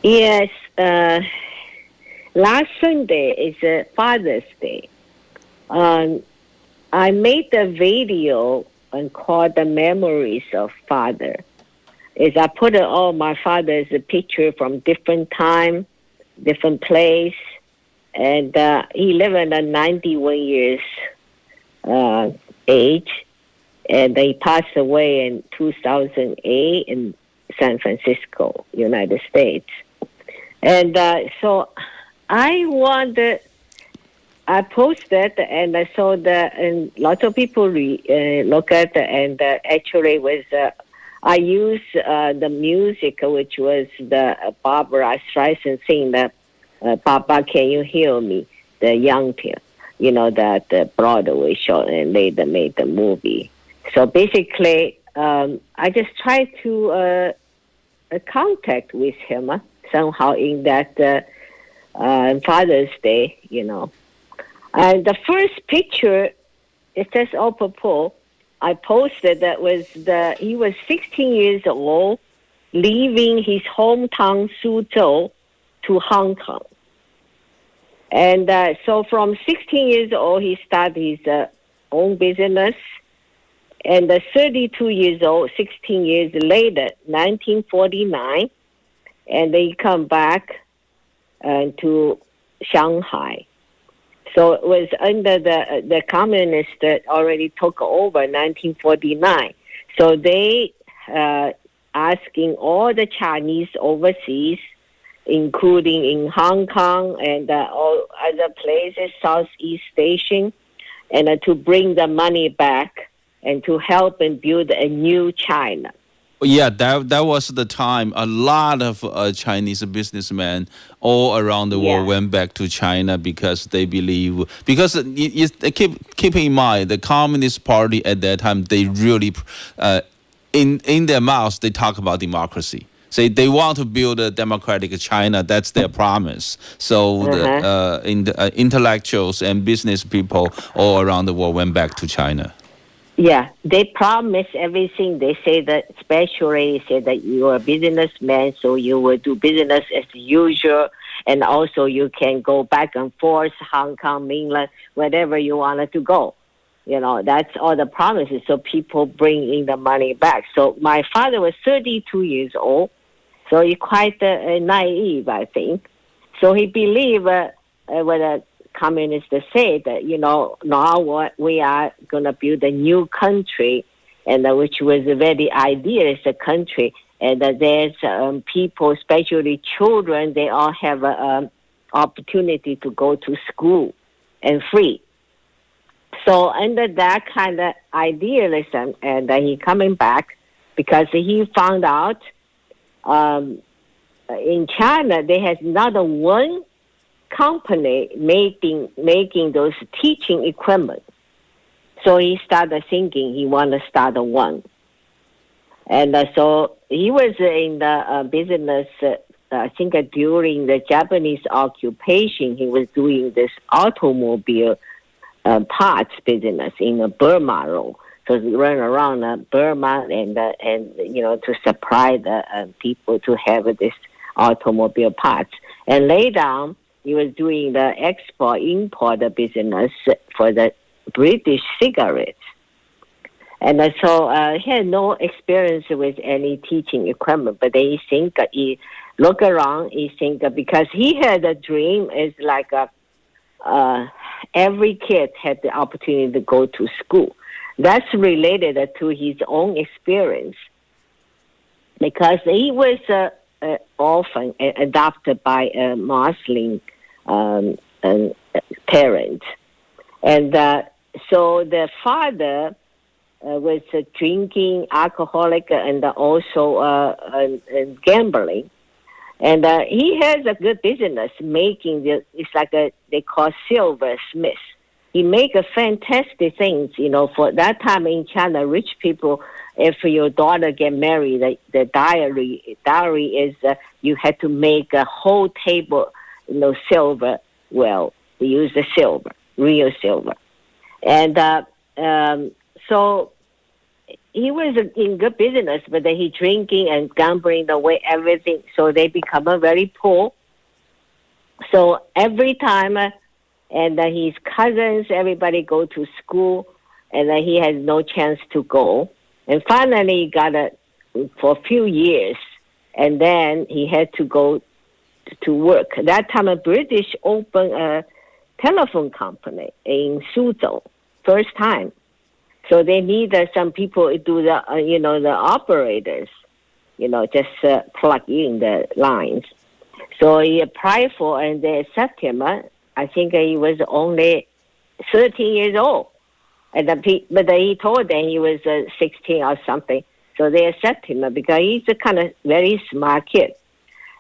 Yes, last Sunday is Father's Day. Um, I made a video and called "The Memories of Father." Is I put all my father's picture from different time, different place, and he lived in a 91 years uh, age, and he passed away in 2008 in San Francisco, United States. And so I wanted, I posted, and I saw that, and lots of people look at it, and actually was, I used the music, which was the Barbara Streisand singing the Papa, Can You Hear Me? The young people, that Broadway show, and later made the movie. So basically, I just tried to contact with him somehow in that Father's Day. And the first picture, it says apropos, I posted that he was 16 years old, leaving his hometown Suzhou to Hong Kong. And so from 16 years old, he started his own business. And 32 years old, 16 years later, 1949, and they come back to Shanghai. So it was under the communists that already took over 1949. So they asking all the Chinese overseas, including in Hong Kong and all other places, Southeast Asian, and to bring the money back and to help and build a new China. Yeah, that was the time a lot of Chinese businessmen all around the world Yeah. went back to China because they believe, because keep in mind the Communist Party at that time, they really in their mouths they talk about democracy. Say they want to build a democratic China. That's their promise. So the intellectuals and business people all around the world went back to China. Yeah, they promise everything. They say that, especially say that you're a businessman, so you will do business as usual, and also you can go back and forth, Hong Kong, mainland, wherever you wanted to go. That's all the promises. So people bring in the money back. So my father was 32 years old, so he's quite naive, I think. So he believed what communists say that, now what we are going to build a new country, and which was a very idealist country, and there's people, especially children, they all have an opportunity to go to school and free. So under that kind of idealism, and he coming back because he found out in China there has not one company making those teaching equipment. So he started thinking he want to start one. And so he was in the business, I think during the Japanese occupation, he was doing this automobile parts business in Burma Road. So he ran around Burma and to supply the people to have this automobile parts. And later he was doing the export-import business for the British cigarettes. And so he had no experience with any teaching equipment, but he think he look around, he think because he had a dream is like every kid had the opportunity to go to school. That's related to his own experience because he was often adopted by a Muslim parent. And so the father was drinking, alcoholic, and also gambling. And he has a good business making it's like they call silversmith. He make a fantastic things, for that time in China, rich people, if your daughter get married, the dowry is you had to make a whole table, silver. Well, they use the silver, real silver. And so he was in good business, but then he drinking and gambling away everything. So they become very poor. So every time, and his cousins, everybody go to school, and he has no chance to go. And finally, he got for a few years, and then he had to go to work. That time, a British opened a telephone company in Suzhou, first time. So they need some people to do the, the operators, just plug in the lines. So he applied for, and they accept him. I think he was only 13 years old. But he told them he was 16 or something. So they accept him because he's a kind of very smart kid.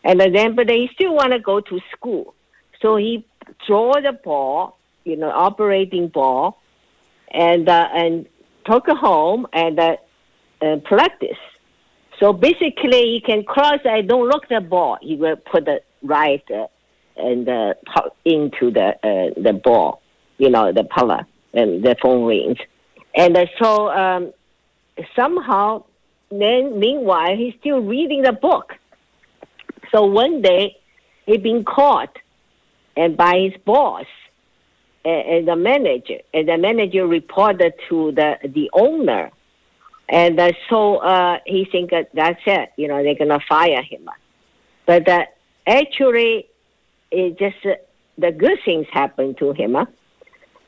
And then, but he still want to go to school. So he draw the ball, operating ball, and took it home and practice. So basically, he can cross. I don't look the ball. He will put it right and into the ball, the puller and the phone rings. And so somehow, then meanwhile, he's still reading the book. So one day, he been caught, and by his boss and the manager reported to the owner. And so he think that's it, they're going to fire him. But actually, it just the good things happened to him.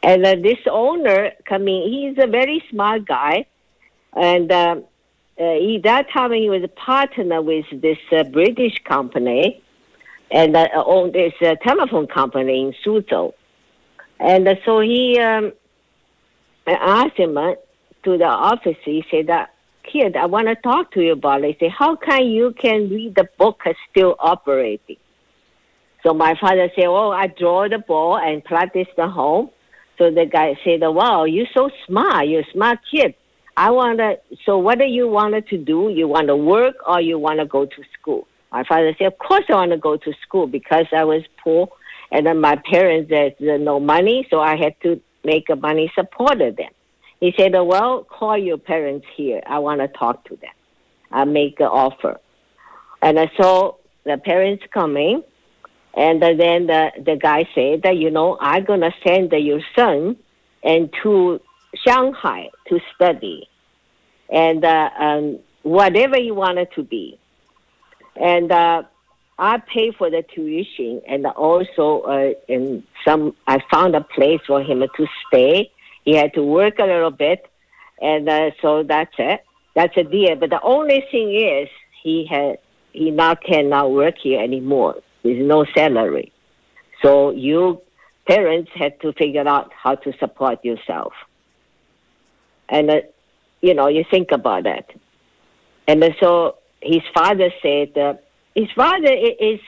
And this owner he's a very smart guy. And that time he was a partner with this British company and owned this telephone company in Suzhou. And so he asked him to the office. He said, "Kid, I want to talk to you about it." He said, "How can you read the book still operating?" So my father said, "Oh, I draw the ball and practice the home." So the guy said, "Wow, you're so smart. You're a smart kid. So what do you want to do? You want to work or you want to go to school?" My father said, "Of course I want to go to school because I was poor. And then my parents had no money, so I had to make money supported them." He said, "Well, call your parents here. I want to talk to them. I'll make an offer." And so the parents come in, and then the guy said that, "I'm going to send your son and to Shanghai to study, and whatever you want it to be. And I pay for the tuition, and also I found a place for him to stay. He had to work a little bit, and so that's it. That's a deal. But the only thing is he cannot work here anymore. There's no salary. So you parents had to figure out how to support yourself." And you think about that. And so his father said. His father is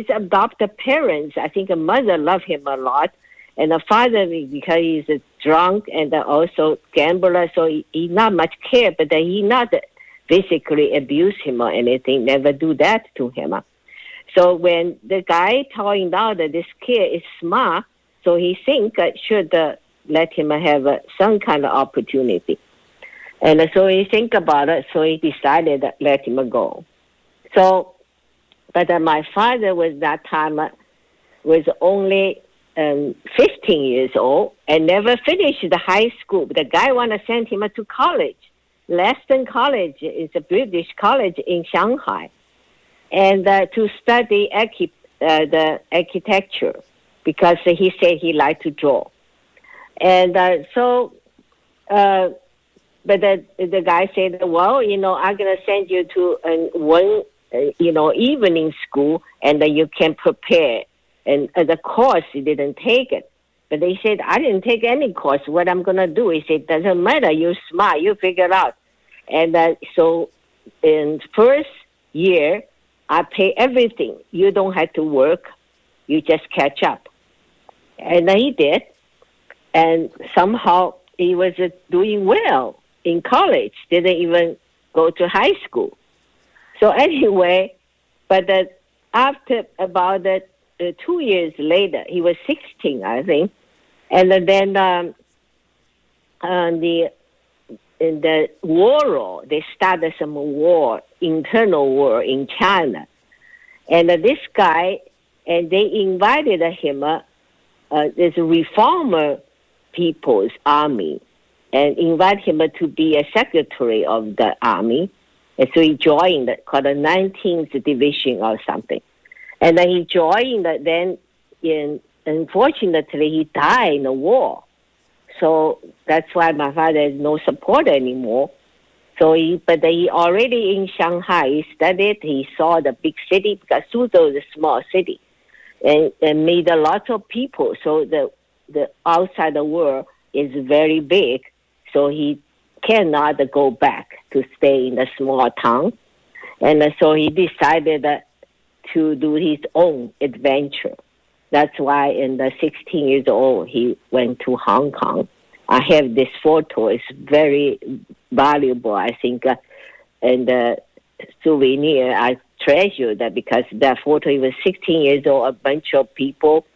adopted parents. I think a mother loved him a lot, and the father, because he's a drunk and also gambler, so he not much care, but he not physically abuse him or anything. Never do that to him. So when the guy telling out that this kid is smart, so he think should let him have some kind of opportunity. And so he think about it. So he decided to let him go. So. But my father was that time was only 15 years old and never finished the high school. The guy want to send him to college. Leston College is a British college in Shanghai, and to study the architecture because he said he liked to draw. And but the guy said, "Well, I'm going to send you to one." Evening school, and then you can prepare. And the course, he didn't take it. But they said, "I didn't take any course. What I'm going to do?" He said, "Doesn't matter. You're smart. You figure out." And so in first year, I pay everything. You don't have to work. You just catch up. And he did. And somehow he was doing well in college. Didn't even go to high school. So anyway, but after about 2 years later, he was 16, I think, and then in the warlord, they started some war, internal war in China. And this guy, and they invited him, this reformer people's army, and invite him to be a secretary of the army. And so he joined, called the 19th Division or something. And then he joined, then unfortunately, he died in the war. So that's why my father has no support anymore. So but he already in Shanghai, he studied, he saw the big city, because Suzhou is a small city, and made a lot of people. So the outside the world is very big, so he cannot go back to stay in the small town. And so he decided to do his own adventure. That's why in the 16 years old, he went to Hong Kong. I have this photo. It's very valuable, I think, and the souvenir. I treasure that because that photo, he was 16 years old, a bunch of people,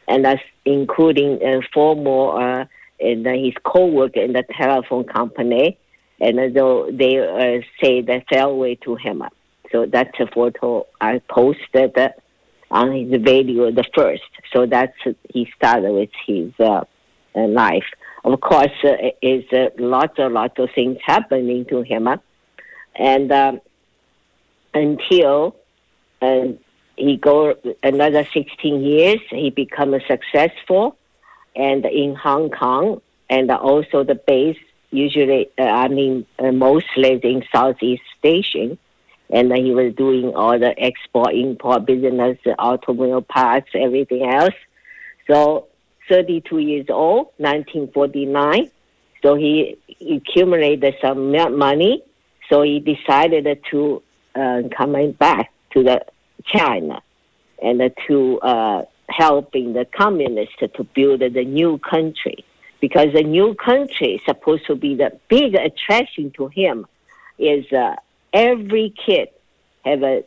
and that's including 4 more, and his co-worker in the telephone company, and though they say they fell away to him. So that's a photo I posted on his video, the first. So that's, he started with his life. Of course, is lots of things happening to him, and until he go another 16 years, he become successful, and in Hong Kong, and also the base usually, mostly in Southeast Asia. And he was doing all the export-import business, automobile parts, everything else. So 32 years old, 1949. So he accumulated some money. So he decided to coming back to the China and to helping the communists to build the new country. Because the new country is supposed to be the big attraction to him is every kid have a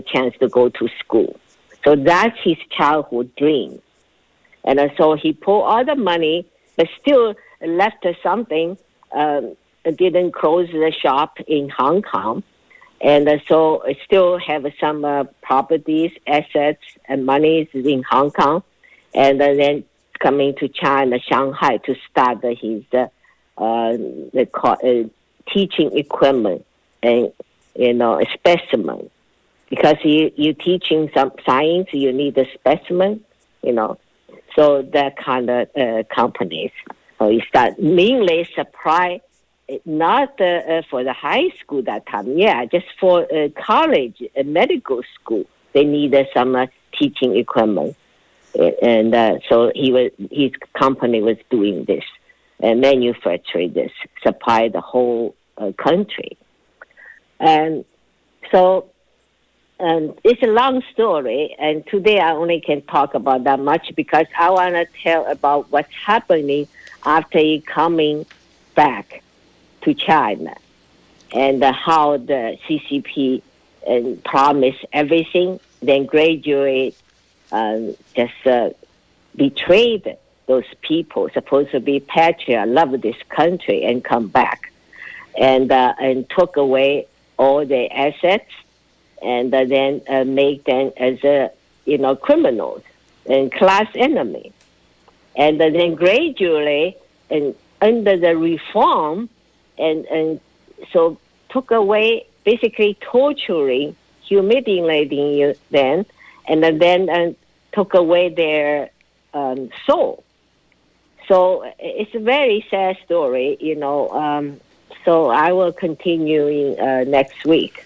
chance to go to school. So that's his childhood dream. And so he pulled all the money, but still left something, didn't close the shop in Hong Kong. And so still have some properties, assets, and monies in Hong Kong. And then coming to China, Shanghai, to start his teaching equipment and, a specimen. Because you're teaching some science, you need a specimen, So that kind of companies. So you start mainly supply, not for the high school that time. Yeah, just for college, medical school, they needed some teaching equipment. And so his company was doing this, manufacturing this, supply the whole country. And so it's a long story, and today I only can talk about that much because I want to tell about what's happening after he coming back to China, and how the CCP promised everything, then gradually just betrayed those people supposed to be patriot, love this country, and come back, and took away all their assets, and then make them as criminals and class enemy, and then gradually and under the reform, and so took away, basically torturing, humiliating them, and then took away their soul. So it's a very sad story, So I will continue next week.